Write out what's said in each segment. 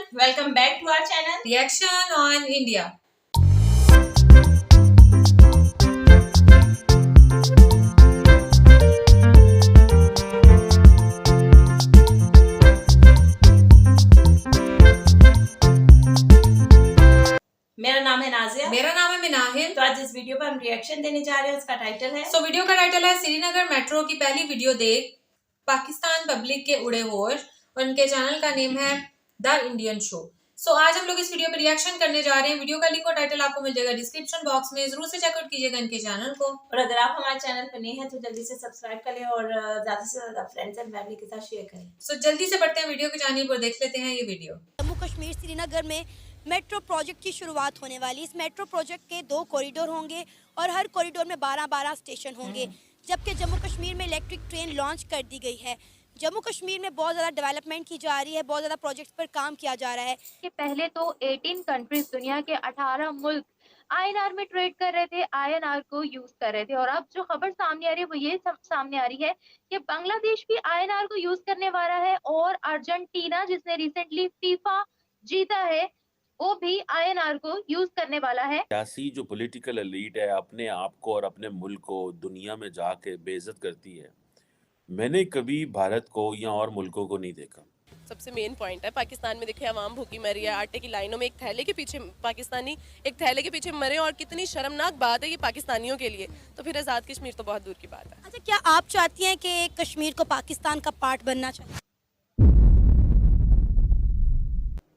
everyone, welcome back to our channel Reaction on India. मेरा नाम है नाजिया। मेरा नाम है मिनाहिल। तो आज इस वीडियो पर हम रिएक्शन देने जा रहे हैं। उसका टाइटल है वीडियो का टाइटल है श्रीनगर मेट्रो की पहली वीडियो देख पाकिस्तान पब्लिक के उड़े होश और उनके चैनल का नेम है द इंडियन शो। आज हम लोग इस वीडियो पर रिएक्शन करने जा रहे हैं। वीडियो का लिंक और टाइटल आपको मिल जाएगा डिस्क्रिप्शन बॉक्स में, जरूर से चेकआउट कीजिएगा इनके चैनल को। और अगर आप हमारे चैनल पर नए हैं तो जल्दी से सब्सक्राइब करें और ज्यादा से ज्यादा फ्रेंड्स एंड फैमिली के साथ शेयर करें। जल्दी से बढ़ते हैं वीडियो की जानिब और देख लेते हैं ये वीडियो। जम्मू कश्मीर श्रीनगर में मेट्रो प्रोजेक्ट की शुरुआत होने वाली। इस मेट्रो प्रोजेक्ट के 2 कॉरिडोर होंगे और हर कॉरिडोर में 12-12 स्टेशन होंगे, जबकि जम्मू कश्मीर में इलेक्ट्रिक ट्रेन लॉन्च कर दी गई है। जम्मू कश्मीर में बहुत ज़्यादा डेवलपमेंट की जा रही है, बहुत ज़्यादा प्रोजेक्ट्स पर काम किया जा रहा है। कि पहले तो 18 कंट्रीज, दुनिया के 18 मुल्क आईएनआर में ट्रेड कर रहे थे, आईएनआर को यूज कर रहे थे। और अब जो खबर सामने आ रही है वो ये सामने आ रही है कि बांग्लादेश भी आईएनआर को यूज करने वाला है और अर्जेंटीना, जिसने रिसेंटली फीफा जीता है, वो भी आईएनआर को यूज करने वाला है। सियासी जो पॉलिटिकल एलीट है अपने आप को और अपने मुल्क को दुनिया में जाके बेइज्जत करती है। मैंने कभी भारत को या और मुल्कों को नहीं देखा। सबसे मेन पॉइंट है, पाकिस्तान में देखे आवाम भूखी मर रही है, आटे की लाइनों में एक थैले के पीछे पाकिस्तानी एक थैले के पीछे मरे, और कितनी शर्मनाक बात है ये पाकिस्तानियों के लिए। तो फिर आज़ाद कश्मीर तो बहुत दूर की बात है। अच्छा, क्या आप चाहती हैं कि कश्मीर को पाकिस्तान का पार्ट बनना चाहिए?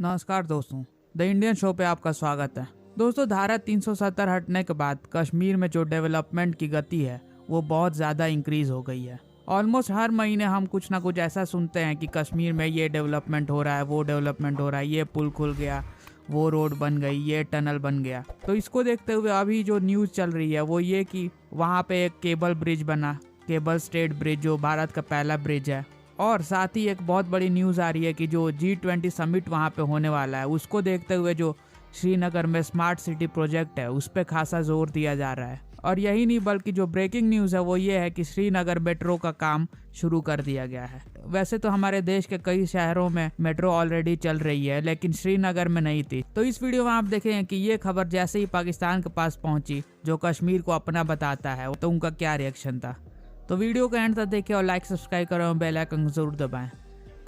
नमस्कार दोस्तों, द इंडियन शो पे आपका स्वागत है। दोस्तों, धारा 370 हटने के बाद कश्मीर में जो डेवलपमेंट की गति है वो बहुत ज़्यादा इंक्रीज हो गई है। ऑलमोस्ट हर महीने हम कुछ ना कुछ ऐसा सुनते हैं कि कश्मीर में ये डेवलपमेंट हो रहा है, वो डेवलपमेंट हो रहा है, ये पुल खुल गया, वो रोड बन गई, ये टनल बन गया। तो इसको देखते हुए अभी जो न्यूज़ चल रही है वो ये कि वहाँ पे एक केबल ब्रिज बना, केबल स्टेट ब्रिज, जो भारत का पहला ब्रिज है। और साथ ही एक बहुत बड़ी न्यूज़ आ रही है कि जो G20 समिट वहाँ पे होने वाला है, उसको देखते हुए जो श्रीनगर में स्मार्ट सिटी प्रोजेक्ट है उस पर खासा जोर दिया जा रहा है। और यही नहीं बल्कि जो ब्रेकिंग न्यूज़ है वो ये है कि श्रीनगर मेट्रो का काम शुरू कर दिया गया है। वैसे तो हमारे देश के कई शहरों में मेट्रो ऑलरेडी चल रही है, लेकिन श्रीनगर में नहीं थी। तो इस वीडियो में आप देखें कि ये खबर जैसे ही पाकिस्तान के पास पहुंची, जो कश्मीर को अपना बताता है, तो उनका क्या रिएक्शन था। तो वीडियो को एंड तक देखें और लाइक सब्सक्राइब करें और बेल आइकन जरूर दबाएं।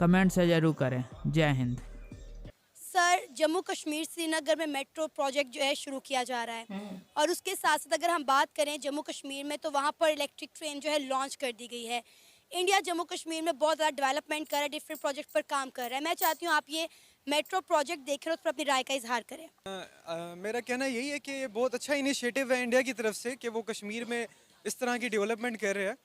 कमेंट से जरूर करें। जय हिंद। सर, जम्मू कश्मीर श्रीनगर में मेट्रो प्रोजेक्ट जो है शुरू किया जा रहा है, और उसके साथ साथ अगर हम बात करें जम्मू कश्मीर में, तो वहाँ पर इलेक्ट्रिक ट्रेन जो है लॉन्च कर दी गई है। इंडिया जम्मू कश्मीर में बहुत ज़्यादा डेवलपमेंट कर रहा है, डिफरेंट प्रोजेक्ट पर काम कर रहा है। मैं चाहती हूँ आप ये मेट्रो प्रोजेक्ट देख रहे हो, उस पर अपनी राय का इजहार करें। मेरा कहना यही है कि ये बहुत अच्छा इनिशिएटिव है इंडिया की तरफ से कि वो कश्मीर में इस तरह की डेवलपमेंट कर रहे हैं,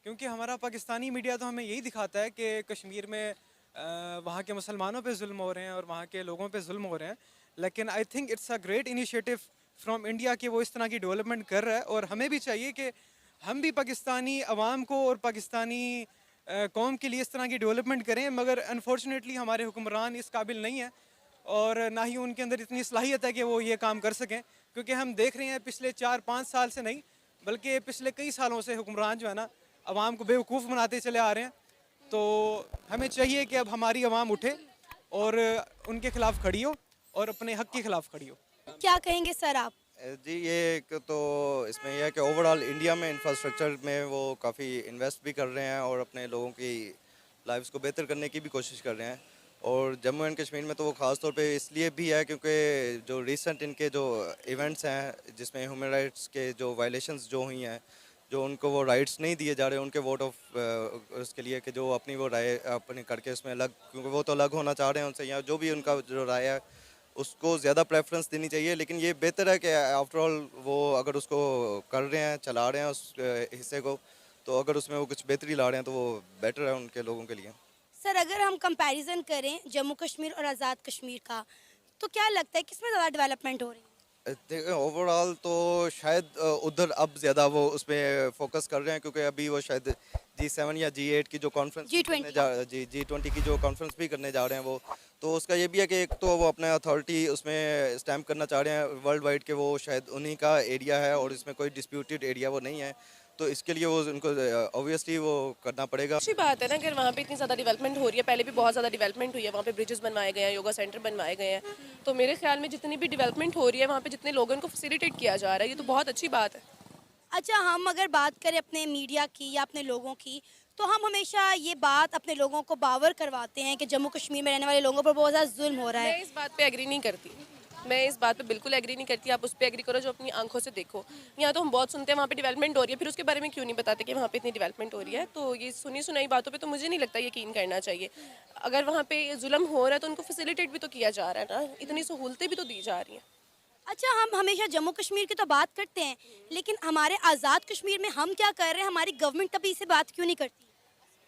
क्योंकि हमारा पाकिस्तानी मीडिया तो हमें यही दिखाता है कि कश्मीर में वहाँ के मुसलमानों पे जुल्म हो रहे हैं और वहाँ के लोगों पे जुल्म हो रहे हैं। लेकिन I think it's a great initiative from India कि वो इस तरह की डेवलपमेंट कर रहा है। और हमें भी चाहिए कि हम भी पाकिस्तानी अवाम को और पाकिस्तानी कौम के लिए इस तरह की डेवलपमेंट करें। मगर अनफॉर्चुनेटली हमारे हुक्मरान इस काबिल नहीं है और ना ही उनके अंदर इतनी सलाहियत है कि वो ये काम कर सकें, क्योंकि हम देख रहे हैं पिछले 4-5 साल से नहीं बल्कि पिछले कई सालों से हुक्मरान जो है ना अवाम को बेवकूफ़ बनाते चले आ रहे हैं। तो हमें चाहिए कि अब हमारी अवाम उठे और उनके खिलाफ खड़ी हो और अपने हक के खिलाफ खड़ी हो। क्या कहेंगे सर आप? जी, ये एक तो इसमें यह है कि ओवरऑल इंडिया में इंफ्रास्ट्रक्चर में वो काफ़ी इन्वेस्ट भी कर रहे हैं और अपने लोगों की लाइफ्स को बेहतर करने की भी कोशिश कर रहे हैं। और जम्मू एंड कश्मीर में तो वो ख़ास तौर पे इसलिए भी है क्योंकि जो रिसेंट इनके जो इवेंट्स हैं जिसमें ह्यूमन राइट्स के जो वायलेशंस जो हुई हैं, जो उनको वो राइट्स नहीं दिए जा रहे उनके वोट ऑफ उसके लिए कि जो अपनी वो राय अपनी करके उसमें अलग, क्योंकि वो तो अलग होना चाह रहे हैं उनसे, या जो भी उनका जो राय है उसको ज़्यादा प्रेफरेंस देनी चाहिए। लेकिन ये बेहतर है कि आफ्टरऑल वो अगर उसको कर रहे हैं, चला रहे हैं उस हिस्से को, तो अगर उसमें वो कुछ बेहतरी ला रहे हैं तो वो बेटर है उनके लोगों के लिए। सर, अगर हम कंपैरिजन करें जम्मू कश्मीर और आज़ाद कश्मीर का, तो क्या लगता है किसमें ज़्यादा डेवलपमेंट हो रही है? देखिए, ओवरऑल तो शायद उधर अब ज़्यादा वो उस पर फोकस कर रहे हैं, क्योंकि अभी वो शायद G7 या G8 की जो कॉन्फ्रेंस G20 की जो कॉन्फ्रेंस भी करने जा रहे हैं वो, तो उसका ये भी है कि एक तो वो अपने अथॉरिटी उसमें स्टैम्प करना चाह रहे हैं वर्ल्ड वाइड के वो शायद उन्हीं का एरिया है और इसमें कोई डिस्प्यूटेड एरिया वो नहीं है। तो इसके लिए वो उनको ऑब्वियसली वो करना पड़ेगा। अच्छी बात है ना, अगर वहाँ पे इतनी ज़्यादा डेवलपमेंट हो रही है, पहले भी बहुत ज़्यादा डेवलपमेंट हुई है, वहाँ पे ब्रिजेस बनवाए गए हैं, योगा सेंटर बनवाए गए हैं, तो मेरे ख्याल में जितनी भी डेवलपमेंट हो रही है वहाँ पे जितने लोगों को फैसिलिटेट किया जा रहा है, ये तो बहुत अच्छी बात है। अच्छा, हम अगर बात करें अपने मीडिया की या अपने लोगों की, तो हम हमेशा ये बात अपने लोगों को बावर करवाते हैं कि जम्मू कश्मीर में रहने वाले लोगों पर बहुत ज़्यादा जुल्म हो रहा है। मैं इस बात पे एग्री नहीं करती, मैं इस बात पे बिल्कुल एग्री नहीं करती। आप उस पर एग्री करो जो अपनी आंखों से देखो। यहाँ तो हम बहुत सुनते हैं वहाँ पे डेवलपमेंट हो रही है, फिर उसके बारे में क्यों नहीं बताते कि वहाँ पे इतनी डेवलपमेंट हो रही है। तो ये सुनी सुनाई बातों पे तो मुझे नहीं लगता यकीन करना चाहिए। अगर वहाँ पे जुल्म हो रहा है तो उनको फैसिलिटेट भी तो किया जा रहा है ना, इतनी सहूलतें भी तो दी जा रही हैं। अच्छा, हम हमेशा जम्मू कश्मीर की तो बात करते हैं, लेकिन हमारे आज़ाद कश्मीर में हम क्या कर रहे हैं, हमारी गवर्नमेंट कभी इससे बात क्यों नहीं करती?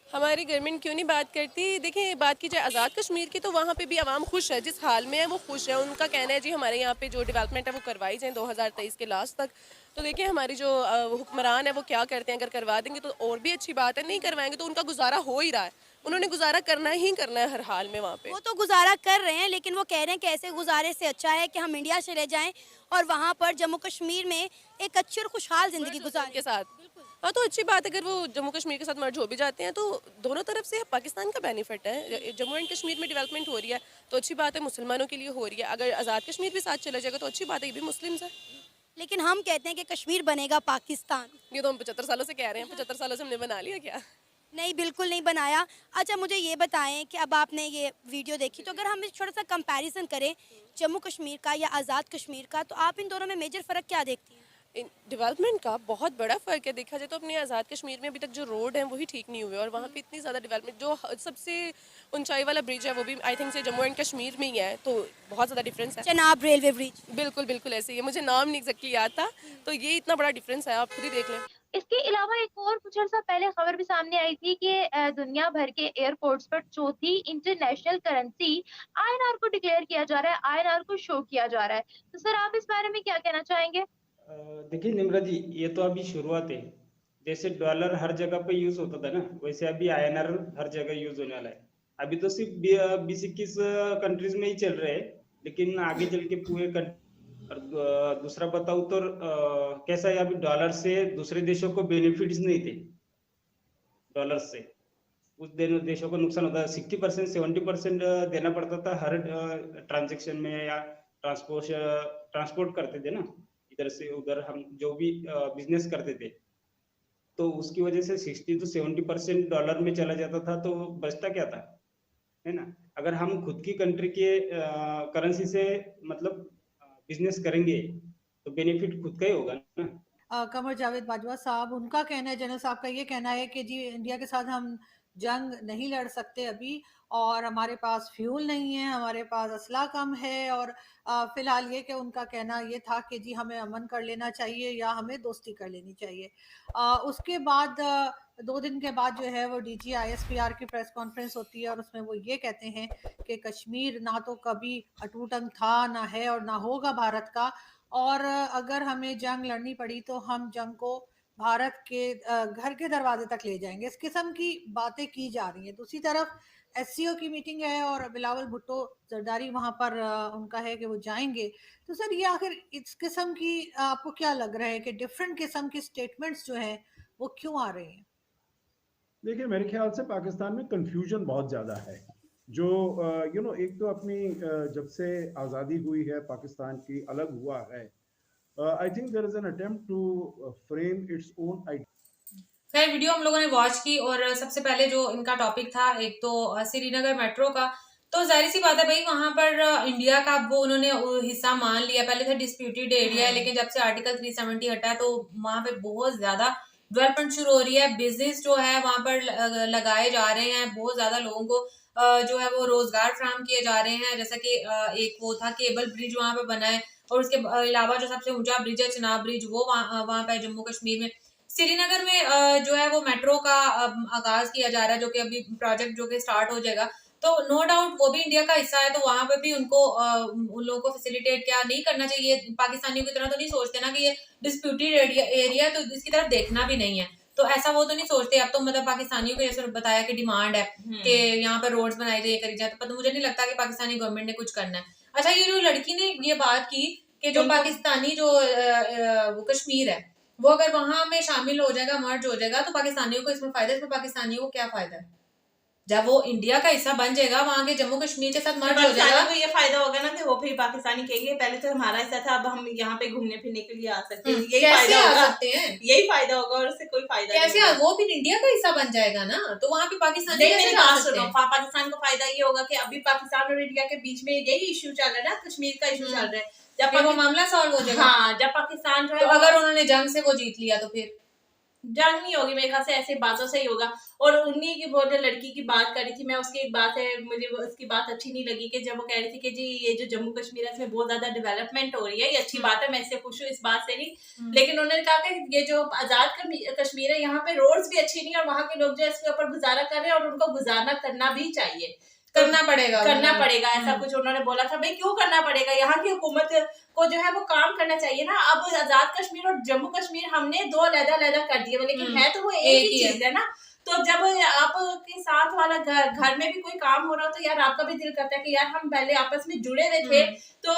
हमारी गवर्नमेंट क्यों नहीं बात करती? देखिए, बात की जाए आज़ाद कश्मीर की तो वहाँ पे भी आवाम खुश है, जिस हाल में है वो खुश है। उनका कहना है जी हमारे यहाँ पे जो डेवलपमेंट है वो करवाई जाए 2023 के लास्ट तक। तो देखिए हमारी जो हुक्मरान है वो क्या करते हैं, अगर करवा देंगे तो और भी अच्छी बात है, नहीं करवाएंगे तो उनका गुजारा हो ही रहा है, उन्होंने गुजारा करना ही करना है हर हाल में वहाँ पे। वो तो गुजारा कर रहे हैं, लेकिन वो कह रहे हैं कि ऐसे गुजारे से अच्छा है कि हम इंडिया चले जाएं और वहाँ पर जम्मू कश्मीर में एक अच्छी और खुशहाल जिंदगी गुजारें के साथ। हाँ, तो अच्छी बात है, अगर वो जम्मू कश्मीर के साथ मर्ज हो भी जाते हैं तो दोनों तरफ से पाकिस्तान का बेनिफिट है। जम्मू एंड कश्मीर में डेवलपमेंट हो रही है तो अच्छी बात है, मुसलमानों के लिए हो रही है। अगर आज़ाद कश्मीर भी साथ चला जाएगा तो अच्छी बात है, ये भी मुस्लिम्स है। लेकिन हम कहते हैं कि कश्मीर बनेगा पाकिस्तान। ये तो हम 75 सालों से कह रहे हैं, 75 सालों से हमने बना लिया क्या? नहीं, बिल्कुल नहीं बनाया। अच्छा, मुझे ये बताएं कि अब आपने ये वीडियो देखी, तो अगर हम छोटा सा कंपैरिजन करें जम्मू कश्मीर का या आज़ाद कश्मीर का, तो आप इन दोनों में मेजर फ़र्क क्या देखती हैं? डेवलपमेंट का बहुत बड़ा फ़र्क है। देखा जाए तो अपने आज़ाद कश्मीर में अभी तक जो रोड हैं वही ठीक नहीं हुए और वहाँ पे इतनी ज़्यादा डेवलपमेंट, जो सबसे ऊंचाई वाला ब्रिज है वो भी आई थिंक से जम्मू एंड कश्मीर में ही है, तो बहुत ज़्यादा डिफरेंस है। चनाब रेलवे ब्रिज, बिल्कुल बिल्कुल ऐसे ही है, मुझे नाम नहीं एग्जैक्टली याद था, तो ये इतना बड़ा डिफरेंस है, आप खुद ही देख लें। इसके अलावा एक और कुछ अर्सा पहले खबर भी सामने आई थी कि दुनिया भर के एयरपोर्ट्स पर चौथी इंटरनेशनल करेंसी आईएनआर को डिक्लेयर किया जा रहा है, आईएनआर को शो किया जा रहा है। तो सर, आप इस बारे में क्या कहना चाहेंगे? देखिए निम्रा जी, ये तो अभी शुरुआत है। जैसे डॉलर हर जगह पे यूज होता था ना, वैसे अभी आईएनआर हर जगह यूज होने वाला है। अभी तो सिर्फ 20-21 कंट्रीज में ही चल रहे हैं, लेकिन आगे चल के पूरे और दूसरा बताऊं तो कैसा है, अभी डॉलर से दूसरे देशों को बेनिफिट्स नहीं थे। डॉलर से उस देशों को नुकसान होता है, 60% 70% देना पड़ता था हर ट्रांजेक्शन में, या ट्रांसपोर्ट करते थे ना इधर से उधर, हम जो भी बिजनेस करते थे, तो उसकी वजह से 60 to 70% डॉलर में चला जाता था, तो बचता क्या था, है ना। अगर हम खुद की कंट्री के करेंसी से मतलब बिजनेस करेंगे तो बेनिफिट खुद का ही होगा ना। कमर जावेद बाजवा साहब, उनका कहना है, जनरल साहब का ये कहना है कि जी इंडिया के साथ हम जंग नहीं लड़ सकते अभी, और हमारे पास फ्यूल नहीं है, हमारे पास असला कम है, और फिलहाल ये कि उनका कहना ये था कि जी हमें अमन कर लेना चाहिए या हमें दोस्ती कर लेनी चाहिए। उसके बाद 2 दिन के बाद जो है वो डीजी आईएसपीआर की प्रेस कॉन्फ्रेंस होती है और उसमें वो ये कहते हैं कि कश्मीर ना तो कभी अटूट अंग था, ना है और ना होगा भारत का, और अगर हमें जंग लड़नी पड़ी तो हम जंग को भारत के घर के दरवाजे तक ले जाएंगे। इस किस्म की बातें की जा रही हैं। दूसरी तरफ एससीओ की मीटिंग है और बिलावल भुट्टो जरदारी वहां पर उनका है कि वो जाएंगे। तो सर, ये आखिर इस किस्म की आपको क्या लग रहा है कि डिफरेंट किस्म की स्टेटमेंट्स जो हैं वो क्यों आ रहे हैं? देखिए, मेरे ख्याल से पाकिस्तान में कंफ्यूजन बहुत ज़्यादा है। जो एक तो अपनी जब से आज़ादी हुई है पाकिस्तान की, अलग हुआ है, I think there is an attempt to frame its own identity. खैर, वीडियो हम लोगों ने वॉच की और सबसे पहले जो इनका टॉपिक था एक तो श्रीनगर मेट्रो का, तो जाहिर सी बात है भाई, वहां पर इंडिया का वो उन्होंने हिस्सा मान लिया। पहले था डिस्प्यूटेड एरिया है, लेकिन जब से आर्टिकल 370 हटा है तो वहां पे बहुत ज्यादा डेवलपमेंट शुरू हो रही है। बिजनेस जो है वहां पर लगाए जा रहे हैं, बहुत ज्यादा लोगों को जो है वो रोजगार फ्राहम किए जा रहे हैं। जैसा कि एक वो था केबल ब्रिज वहां पे बना है, और उसके अलावा जो सबसे ऊंचा ब्रिज है चिनाब ब्रिज, वो वहां पे जम्मू कश्मीर में। श्रीनगर में जो है वो मेट्रो का आगाज किया जा रहा है, जो कि अभी प्रोजेक्ट जो कि स्टार्ट हो जाएगा। तो नो डाउट वो भी इंडिया का हिस्सा है, तो वहां पे भी उनको उन लोगों को फैसिलिटेट क्या नहीं करना चाहिए। पाकिस्तानियों की तरह तो नहीं सोचते ना कि ये डिस्प्यूटेड एरिया तो इसकी तरफ देखना भी नहीं है, तो ऐसा वो तो नहीं सोचते। अब तो मतलब पाकिस्तानियों को जैसे बताया कि डिमांड है कि यहाँ पर रोड्स बनाई जाए, करी जाए, तो मुझे नहीं लगता कि पाकिस्तानी गवर्नमेंट ने कुछ करना है। अच्छा, ये जो लड़की ने ये बात की कि जो पाकिस्तानी जो वो कश्मीर है वो अगर वहां में शामिल हो जाएगा, मर्ज हो जाएगा, तो पाकिस्तानियों को इसमें फायदा, इसमें पाकिस्तानियों को क्या फायदा है? जब वो इंडिया का हिस्सा बन जाएगा, वहां के जम्मू कश्मीर के साथ मर्ज हो जाएगा, को ये फायदा होगा ना कि वो फिर पाकिस्तानी कहेंगे पहले तो हमारा हिस्सा था, अब हम यहाँ पे घूमने फिरने के लिए आ सकते हैं, यही कैसे फायदा आ होगा, सकते हैं? यही फायदा होगा और उससे कोई फायदा कैसे नहीं होगा। वो फिर इंडिया का हिस्सा बन जाएगा ना, तो वहां पे पाकिस्तानी नहीं, कैसे मेरी जा बात सकते सुनो, हैं? पाकिस्तान को फायदा ये होगा कि अभी पाकिस्तान और इंडिया के बीच में यही इश्यू चल रहा है ना, कश्मीर का इश्यू चल रहा है। जब फिर वो मामला सॉल्व हो जाएगा। हाँ, जब पाकिस्तान जो है तो अगर उन्होंने जंग से वो जीत लिया तो फिर जंग नहीं होगी मेरे ख्याल से, ऐसे बातों से ही होगा। और उन्हीं की वो जो लड़की की बात कर रही थी, मैं उसकी एक बात है, मुझे उसकी बात अच्छी नहीं लगी कि जब वो कह रही थी कि जी ये जो जम्मू कश्मीर है इसमें बहुत ज्यादा डेवलपमेंट हो रही है, ये अच्छी बात है, मैं इससे खुश हूँ, इस बात से नहीं, लेकिन उन्होंने कहा कि ये जो आजाद कश्मीर है यहाँ पे रोड्स भी अच्छी नहीं और वहाँ के लोग जो है इसके ऊपर गुजारा कर रहे हैं और उनको गुजारना करना भी चाहिए, करना पड़ेगा ऐसा कुछ उन्होंने बोला था। भाई क्यों करना पड़ेगा, यहाँ की हुकूमत को जो है वो काम करना चाहिए ना। अब आजाद कश्मीर और जम्मू कश्मीर हमने दो अलग-अलग कर दिए, लेकिन है तो वो एक ही चीज है ना। तो जब आपके साथ वाला घर में भी कोई काम हो रहा हो तो यार आपका भी दिल करता है कि यार हम पहले आपस में जुड़े हुए थे, तो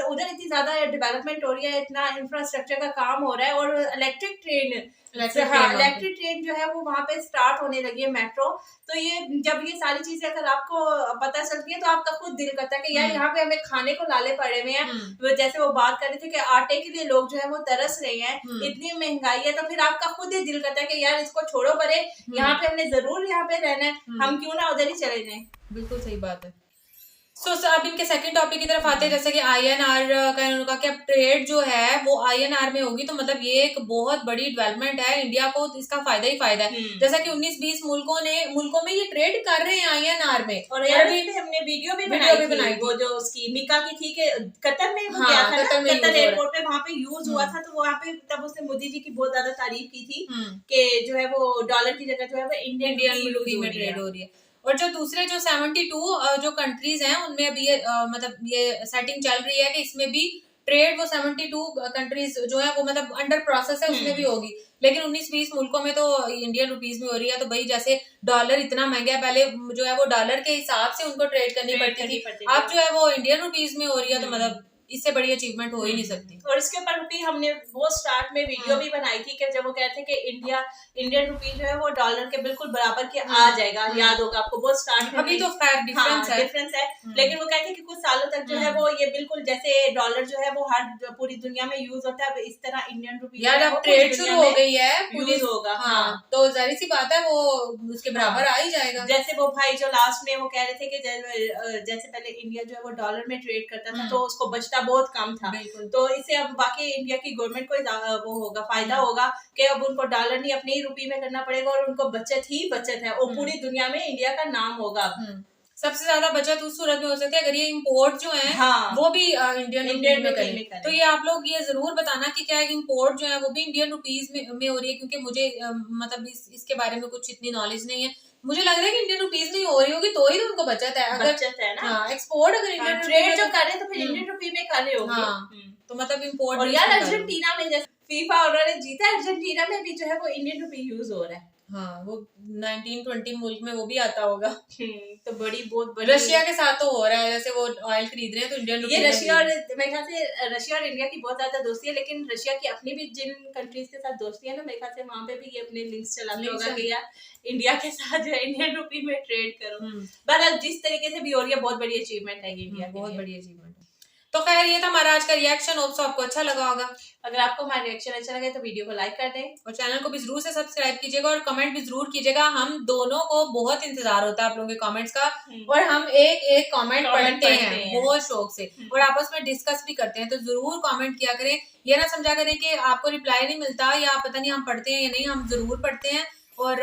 उधर इतनी ज्यादा डेवलपमेंट हो रही है, इतना इंफ्रास्ट्रक्चर का काम हो रहा है और इलेक्ट्रिक ट्रेन जो है वो वहाँ पे स्टार्ट होने लगी है, मेट्रो। तो ये जब ये सारी चीजें अगर आपको पता चलती है तो आपका खुद दिल करता है कि यार यहाँ पे हमें खाने को लाले पड़े हुए हैं। जैसे वो बात कर रहे थे कि आटे के लिए लोग जो है वो तरस रहे हैं, इतनी महंगाई है, तो फिर आपका खुद ही दिल करता है कि यार इसको छोड़ो परे, यहाँ पे हमने जरूर यहाँ पे रहना है, हम क्यों ना उधर ही चले जाएं। बिल्कुल सही बात है। अब इनके सेकंड टॉपिक की तरफ आते हैं, जैसे कि INR का इन्होंने कहा कि अब ट्रेड जो है वो INR में होगी, तो मतलब ये एक बहुत बड़ी डेवलपमेंट है, इंडिया को इसका फायदा ही फायदा है। जैसा कि 19-20 मुल्कों में ये ट्रेड कर रहे हैं INR में, और यार हमने वीडियो भी बनाई वो जो उसकी मिका की थी कि कतर में वो गया था ना, कतर एयरपोर्ट पे वहाँ पे यूज हुआ था, तो वहाँ पे तब उसने मोदी जी की बहुत ज्यादा तारीफ की थी कि जो है वो डॉलर की जगह जो है वो इंडियन रुपी में ट्रेड हो रही है। और जो दूसरे जो 72 जो कंट्रीज हैं उनमें अभी ये मतलब ये सेटिंग चल रही है कि इसमें भी ट्रेड वो 72 कंट्रीज जो है वो मतलब अंडर प्रोसेस है, उसमें भी होगी, लेकिन 19-20 मुल्कों में तो इंडियन रुपीज में हो रही है। तो भाई जैसे डॉलर इतना महंगा है, पहले जो है वो डॉलर के हिसाब से उनको ट्रेड करनी पड़ती थी, अब जो है वो इंडियन रुपीज में हो रही है, तो मतलब इससे बड़ी अचीवमेंट हो ही नहीं सकती। और इसके ऊपर भी हमने वो स्टार्ट में वीडियो भी बनाई थी कि जब वो कहते हैं कि इंडियन रुपी जो है वो डॉलर के बिल्कुल बराबर के आ जाएगा, याद होगा आपको, बहुत स्टार्ट में अभी तो खैर डिफरेंस है, लेकिन वो कहते हैं कि कुछ सालों तक जो है वो ये बिल्कुल जैसे डॉलर जो है वो हर पूरी दुनिया में यूज होता है, इस तरह इंडियन रुपी यार अब ट्रेड शुरू हो गई है यूज होगा। हाँ, तो जाहिर सी बात है वो उसके बराबर आ ही जाएगा। जैसे वो भाई जो लास्ट में वो कह रहे थे कि जैसे पहले इंडिया जो है वो डॉलर में ट्रेड करता था तो उसको बचता बहुत कम था, तो इससे अब बाकी इंडिया की गवर्नमेंट को वो होगा, फायदा होगा कि अब उनको डॉलर नहीं अपने ही रुपये में करना पड़ेगा और उनको बचत ही बचत है और पूरी दुनिया में इंडिया का नाम होगा। सबसे ज्यादा बचत उस सूरत में हो सकती है अगर ये इंपोर्ट जो है वो भी इंडियन रुपीज में करें। तो ये आप लोग ये जरूर बताना कि क्या इंपोर्ट जो है वो भी इंडियन रुपीज में हो रही है, क्योंकि मुझे मतलब इसके बारे में कुछ इतनी नॉलेज नहीं है। मुझे लग रहा है कि इंडियन रुपीज में हो रही होगी तो ही तो उनको बचत है, अगर बचत है ना। एक्सपोर्ट अगर इंडियन ट्रेड जो कर रहे तो फिर इंडियन रुपी में कर रहे होंगे, तो मतलब इम्पोर्ट। और यार अर्जेंटीना में जैसे फीफा उन्होंने जीता, अर्जेंटीना में भी जो है वो इंडियन रुपी यूज हो रहा है। हाँ, वो 19-20 मुल्क में वो भी आता होगा। तो बहुत बड़ी रशिया के साथ तो हो रहा है, जैसे वो ऑयल खरीद रहे हैं तो इंडियन रुपी। ये रशिया और मेरे ख्याल से रशिया और इंडिया की बहुत ज्यादा दोस्ती है, लेकिन रशिया की अपनी भी जिन कंट्रीज के साथ दोस्ती है ना, मेरे ख्याल से वहाँ पे भी ये अपने लिंक्स चलाते होगा कि यार इंडिया के साथ जो है इंडियन रुपी में ट्रेड करो। बहरहाल जिस तरीके से भी हो रही है बहुत बड़ी अचीवमेंट है इंडिया, बहुत बड़ी अचीवमेंट है। तो खैर ये था हमारा आज का रिएक्शन, होप सो आपको अच्छा लगा होगा। अगर आपको हमारा रिएक्शन अच्छा लगे तो वीडियो को लाइक कर दें और चैनल को भी जरूर से सब्सक्राइब कीजिएगा और कमेंट भी जरूर कीजिएगा। हम दोनों को बहुत इंतजार होता है आप लोगों के कमेंट्स का, और हम एक कमेंट पढ़ते हैं बहुत शौक से और आपस में डिस्कस भी करते हैं, तो जरूर कमेंट किया करें। ये ना समझा करें कि आपको रिप्लाई नहीं मिलता या पता नहीं हम पढ़ते हैं या नहीं, हम जरूर पढ़ते हैं। और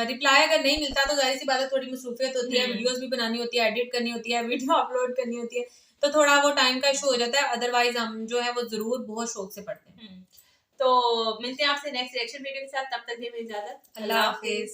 रिप्लाई अगर नहीं मिलता तो जाहिर सी बात है थोड़ी मसरूफियत होती है, वीडियोस भी बनानी होती है, एडिट करनी होती है, वीडियो अपलोड करनी होती है, तो थोड़ा वो टाइम का इशू हो जाता है। अदरवाइज हम जो है वो जरूर बहुत शौक से पढ़ते हैं। तो मिलते हैं आपसे नेक्स्ट रिएक्शन वीडियो के साथ, तब तक दीजिए इजाजत, अल्लाह हाफिज।